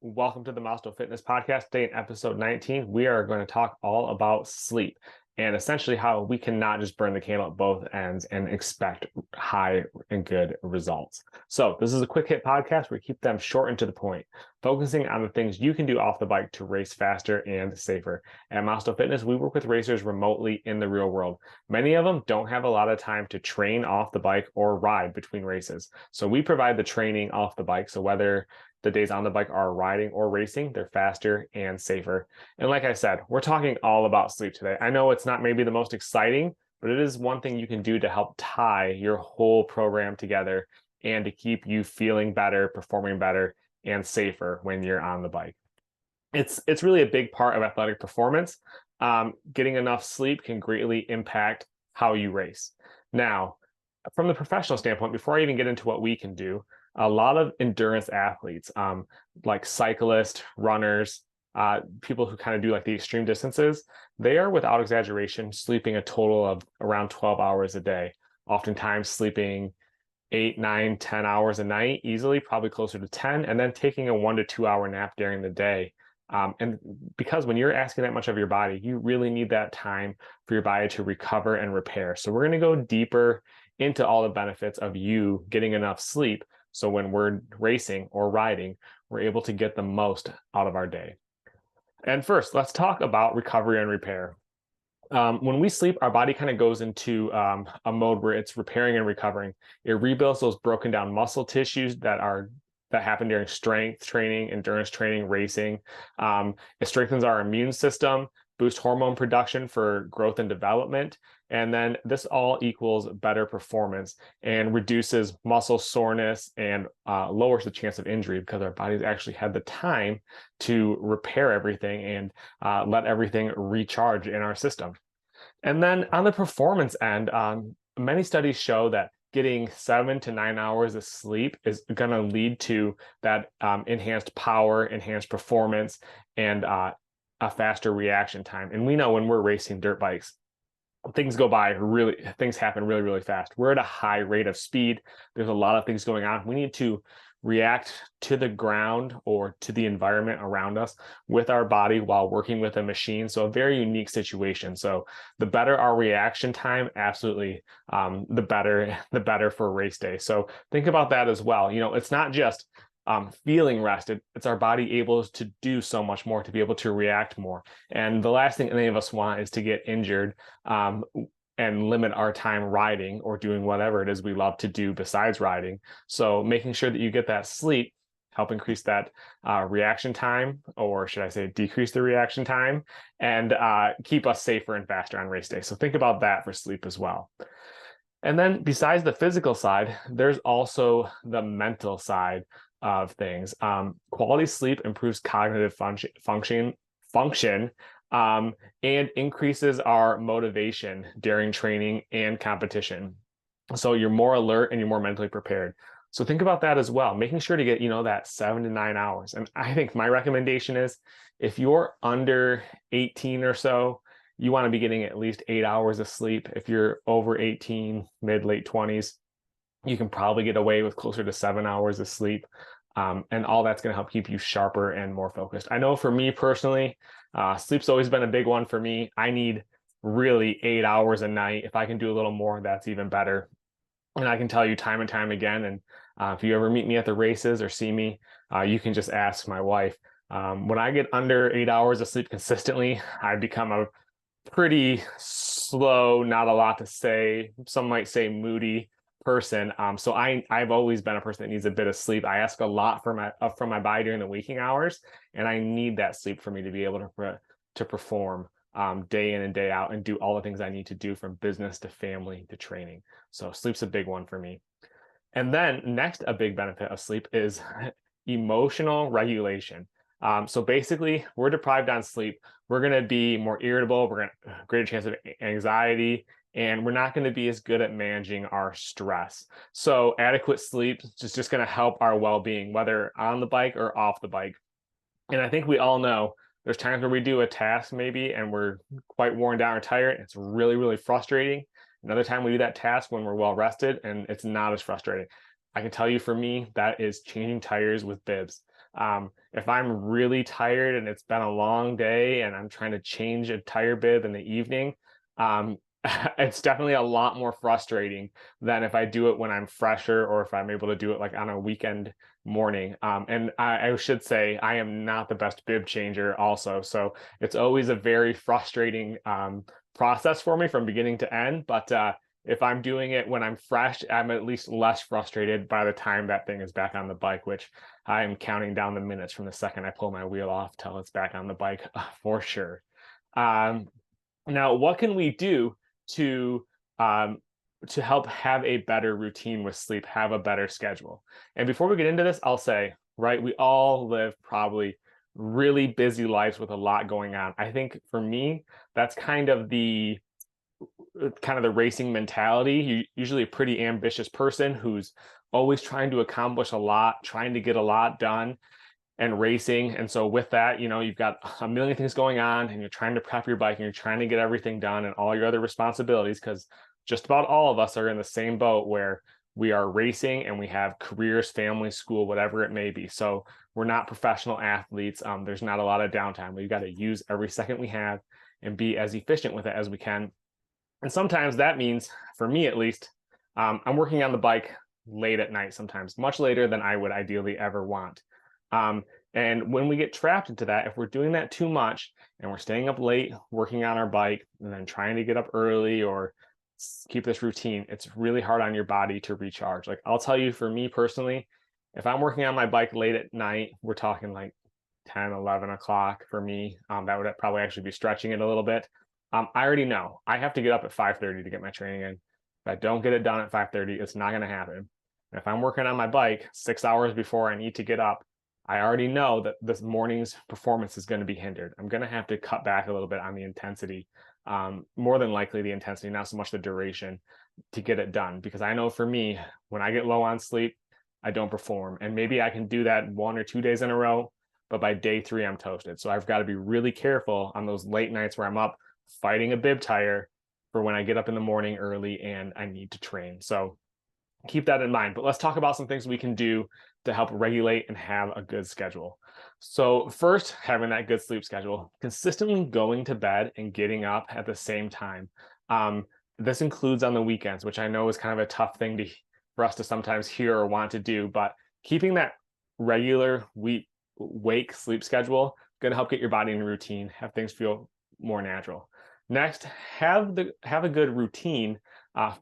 Welcome to the Maasto Fitness Podcast. Today in episode 19, we are going to talk all about sleep and essentially how we cannot just burn the candle at both ends and expect high and good results. So this is a quick hit podcast where we keep them short and to the point, focusing on the things you can do off the bike to race faster and safer. At Maasto Fitness, we work with racers remotely in the real world. Many of them don't have a lot of time to train off the bike or ride between races. So we provide the training off the bike. So whether the days on the bike are riding or racing, they're faster and safer. And like I said, we're talking all about sleep today. I know it's not maybe the most exciting, but it is one thing you can do to help tie your whole program together and to keep you feeling better, performing better, and safer when you're on the bike. It's really a big part of athletic performance. Getting enough sleep can greatly impact how you race. Now, from the professional standpoint, before I even get into what we can do, a lot of endurance athletes, like cyclists, runners, people who kind of do like the extreme distances, they are without exaggeration sleeping a total of around 12 hours a day, oftentimes sleeping 8, 9, 10 hours a night, easily, probably closer to 10, and then taking a 1 to 2 hour nap during the day. And because when you're asking that much of your body, you really need that time for your body to recover and repair. So we're going to go deeper into all the benefits of you getting enough sleep. So when we're racing or riding, we're able to get the most out of our day. And first, let's talk about recovery and repair. When we sleep, our body kind of goes into a mode where it's repairing and recovering. It rebuilds those broken down muscle tissues that happen during strength training, endurance training, racing. It strengthens our immune system, boosts hormone production for growth and development. And then this all equals better performance and reduces muscle soreness and lowers the chance of injury because our bodies actually had the time to repair everything and let everything recharge in our system. And then on the performance end, many studies show that getting 7 to 9 hours of sleep is going to lead to that enhanced power, enhanced performance, and a faster reaction time. And we know when we're racing dirt bikes, things happen really, really fast. We're at a high rate of speed. There's a lot of things going on. We need to react to the ground or to the environment around us with our body while working with a machine. So a very unique situation. So the better our reaction time, absolutely, the better for race day. So think about that as well. It's not just feeling rested, it's our body able to do so much more, to be able to react more. And the last thing any of us want is to get injured and limit our time riding or doing whatever it is we love to do besides riding. So making sure that you get that sleep help increase that reaction time, or should I say decrease the reaction time, and keep us safer and faster on race day. So think about that for sleep as well. And then besides the physical side, there's also the mental side of things. Quality sleep improves cognitive function and increases our motivation during training and competition. So you're more alert and you're more mentally prepared. So think about that as well, making sure to get, that 7 to 9 hours. And I think my recommendation is if you're under 18 or so, you want to be getting at least 8 hours of sleep. If you're over 18, late 20s, you can probably get away with closer to 7 hours of sleep. And all that's going to help keep you sharper and more focused. I know for me personally, sleep's always been a big one for me. I need really 8 hours a night. If I can do a little more, that's even better. And I can tell you time and time again, and if you ever meet me at the races or see me, you can just ask my wife. When I get under 8 hours of sleep consistently, I become a pretty slow, not a lot to say, some might say moody person. So I've always been a person that needs a bit of sleep. I ask a lot from my body during the waking hours, and I need that sleep for me to be able to perform day in and day out and do all the things I need to do, from business to family to training. So sleep's a big one for me. And then next, a big benefit of sleep is emotional regulation. So basically, we're deprived on sleep, we're going to be more irritable, we're going to greater chance of anxiety, and we're not going to be as good at managing our stress. So adequate sleep is just going to help our well-being, whether on the bike or off the bike. And I think we all know there's times where we do a task maybe and we're quite worn down or tired. It's really, really frustrating. Another time we do that task when we're well rested and it's not as frustrating. I can tell you for me, that is changing tires with bibs. If I'm really tired and it's been a long day and I'm trying to change a tire bib in the evening, um, it's definitely a lot more frustrating than if I do it when I'm fresher or if I'm able to do it like on a weekend morning. And I should say I am not the best bib changer also. So it's always a very frustrating process for me from beginning to end. But if I'm doing it when I'm fresh, I'm at least less frustrated by the time that thing is back on the bike, which I am counting down the minutes from the second I pull my wheel off till it's back on the bike for sure. Um, Now, what can we do to um, to help have a better routine with sleep, have a better schedule? And before we get into this, I'll say, right, we all live probably really busy lives with a lot going on. I think for me, that's kind of the racing mentality. Usually a pretty ambitious person who's always trying to accomplish a lot, trying to get a lot done and racing. And so with that, you've got a million things going on and you're trying to prep your bike and you're trying to get everything done and all your other responsibilities, because just about all of us are in the same boat where we are racing and we have careers, family, school, whatever it may be. So we're not professional athletes. There's not a lot of downtime. We've got to use every second we have and be as efficient with it as we can. And sometimes that means, for me at least, I'm working on the bike late at night, sometimes much later than I would ideally ever want. And when we get trapped into that, if we're doing that too much and we're staying up late working on our bike and then trying to get up early or keep this routine, it's really hard on your body to recharge. Like I'll tell you, for me personally, if I'm working on my bike late at night, we're talking like 10, 11 o'clock for me. That would probably actually be stretching it a little bit. I already know I have to get up at 5:30 to get my training in. If I don't get it done at 5:30, it's not going to happen. And if I'm working on my bike 6 hours before I need to get up, I already know that this morning's performance is going to be hindered. I'm going to have to cut back a little bit on the intensity, more than likely the intensity, not so much the duration, to get it done. Because I know for me, when I get low on sleep, I don't perform. And maybe I can do that 1 or 2 days in a row, but by day 3, I'm toasted. So I've got to be really careful on those late nights where I'm up fighting a bib tire for when I get up in the morning early and I need to train. So keep that in mind. But let's talk about some things we can do to help regulate and have a good schedule. So first, having that good sleep schedule, consistently going to bed and getting up at the same time. This includes on the weekends, which I know is kind of a tough thing for us to sometimes hear or want to do, but keeping that regular wake sleep schedule going to help get your body in a routine, have things feel more natural. Next, have a good routine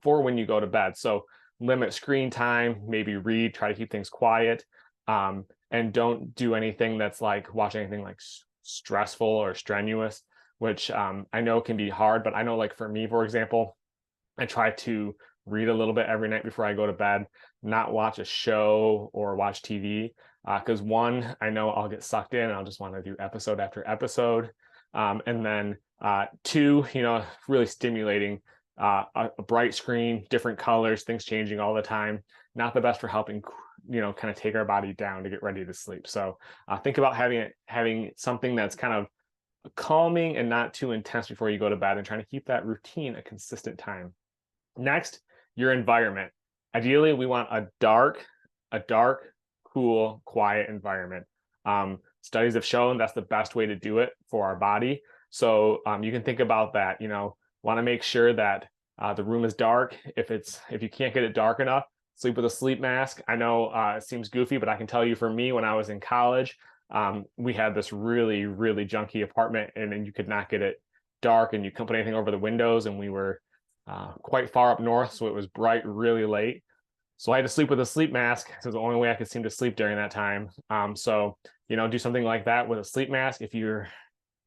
for when you go to bed. So limit screen time, maybe read, try to keep things quiet, and don't do anything that's like watch anything like stressful or strenuous, which I know can be hard. But I know, like for me, for example, I try to read a little bit every night before I go to bed, not watch a show or watch TV. Because one, I know I'll get sucked in and I'll just want to do episode after episode. And then two, really stimulating, a bright screen, different colors, things changing all the time. Not the best for helping, kind of take our body down to get ready to sleep. So think about having something that's kind of calming and not too intense before you go to bed, and trying to keep that routine a consistent time. Next, your environment. Ideally, we want a dark, cool, quiet environment. Studies have shown that's the best way to do it for our body. So you can think about that. Want to make sure that the room is dark. If you can't get it dark enough, sleep with a sleep mask. I know it seems goofy, but I can tell you, for me, when I was in college, we had this really, really junky apartment, and then you could not get it dark, and you couldn't put anything over the windows, and we were quite far up north, so it was bright really late. So I had to sleep with a sleep mask. It was the only way I could seem to sleep during that time. So do something like that with a sleep mask. If you're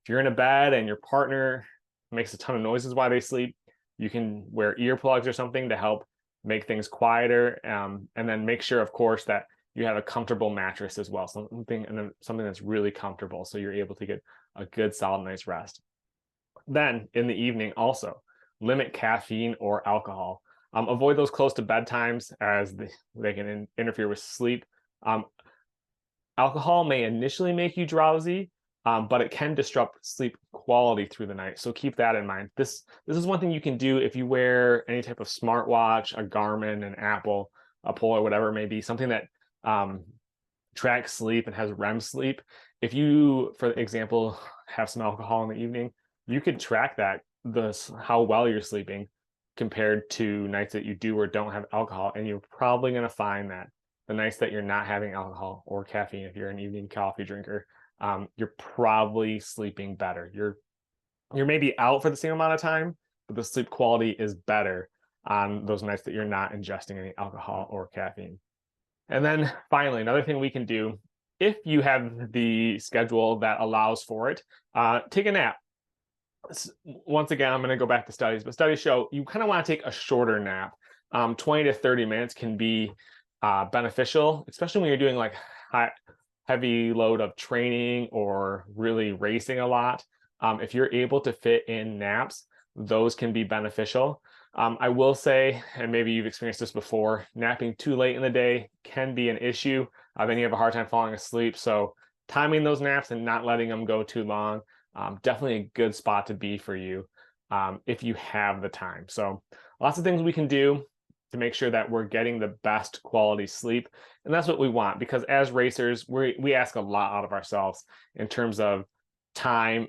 in a bed and your partner makes a ton of noises while they sleep, you can wear earplugs or something to help make things quieter. And then make sure, of course, that you have a comfortable mattress as well, something that's really comfortable, so you're able to get a good, solid night's rest. Then in the evening, also limit caffeine or alcohol. Avoid those close to bedtimes, as they can interfere with sleep. Alcohol may initially make you drowsy, but it can disrupt sleep quality through the night. So keep that in mind. This is one thing you can do if you wear any type of smartwatch, a Garmin, an Apple, a Polar, whatever it may be, something that tracks sleep and has REM sleep, if you, for example, have some alcohol in the evening, you could track that, how well you're sleeping compared to nights that you do or don't have alcohol. And you're probably going to find that the nights that you're not having alcohol or caffeine, if you're an evening coffee drinker, you're probably sleeping better. You're maybe out for the same amount of time, but the sleep quality is better on those nights that you're not ingesting any alcohol or caffeine. And then finally, another thing we can do, if you have the schedule that allows for it, take a nap. Once again, I'm going to go back to studies, but studies show you kind of want to take a shorter nap. 20 to 30 minutes can be beneficial, especially when you're doing like heavy load of training or really racing a lot. If you're able to fit in naps, those can be beneficial. I will say, and maybe you've experienced this before, napping too late in the day can be an issue. Then you have a hard time falling asleep. So timing those naps and not letting them go too long, definitely a good spot to be for you if you have the time. So lots of things we can do to make sure that we're getting the best quality sleep. And that's what we want, because as racers, we ask a lot out of ourselves in terms of time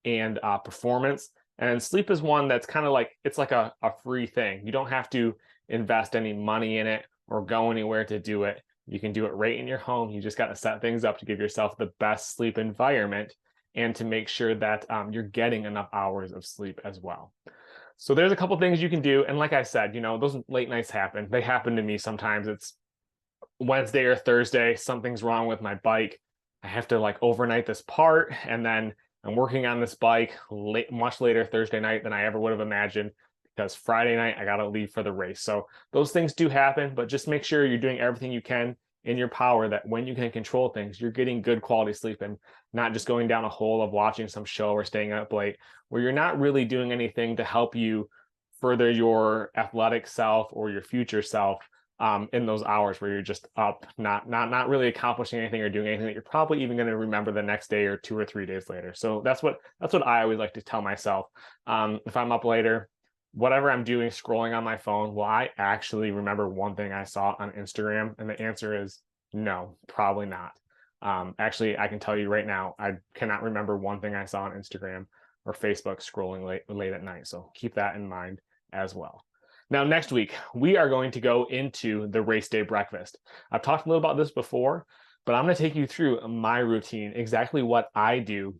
and performance. And sleep is one that's kind of like, it's like a free thing. You don't have to invest any money in it or go anywhere to do it. You can do it right in your home. You just got to set things up to give yourself the best sleep environment and to make sure that you're getting enough hours of sleep as well. So there's a couple things you can do. And like I said, those late nights happen. They happen to me sometimes. It's Wednesday or Thursday, something's wrong with my bike. I have to like overnight this part, and then I'm working on this bike much later Thursday night than I ever would have imagined, because Friday night I got to leave for the race. So those things do happen, but just make sure you're doing everything you can in your power, that when you can control things, you're getting good quality sleep and not just going down a hole of watching some show or staying up late where you're not really doing anything to help you further your athletic self or your future self in those hours where you're just up, not really accomplishing anything or doing anything that you're probably even going to remember the next day or 2 or 3 days later. So that's what I always like to tell myself. If I'm up later, whatever I'm doing, scrolling on my phone, will I actually remember one thing I saw on Instagram? And the answer is no, probably not. Actually, I can tell you right now, I cannot remember one thing I saw on Instagram or Facebook scrolling late at night. So keep that in mind as well. Now, next week, we are going to go into the race day breakfast. I've talked a little about this before, but I'm going to take you through my routine, exactly what I do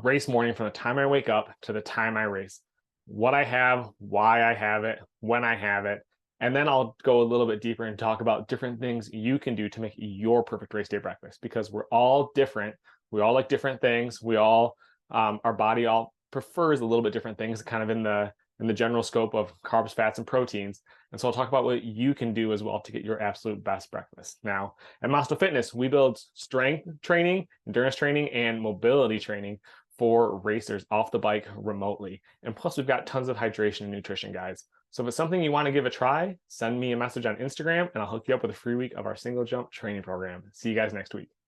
race morning from the time I wake up to the time I race, what I have, why I have it, when I have it. And then I'll go a little bit deeper and talk about different things you can do to make your perfect race day breakfast, because we're all different. We all like different things. We all, our body all prefers a little bit different things kind of in the general scope of carbs, fats, and proteins. And so I'll talk about what you can do as well to get your absolute best breakfast. Now, at Maasto Fitness, we build strength training, endurance training, and mobility training for racers off the bike remotely. And plus, we've got tons of hydration and nutrition guides. So if it's something you want to give a try, send me a message on Instagram and I'll hook you up with a free week of our single jump training program. See you guys next week.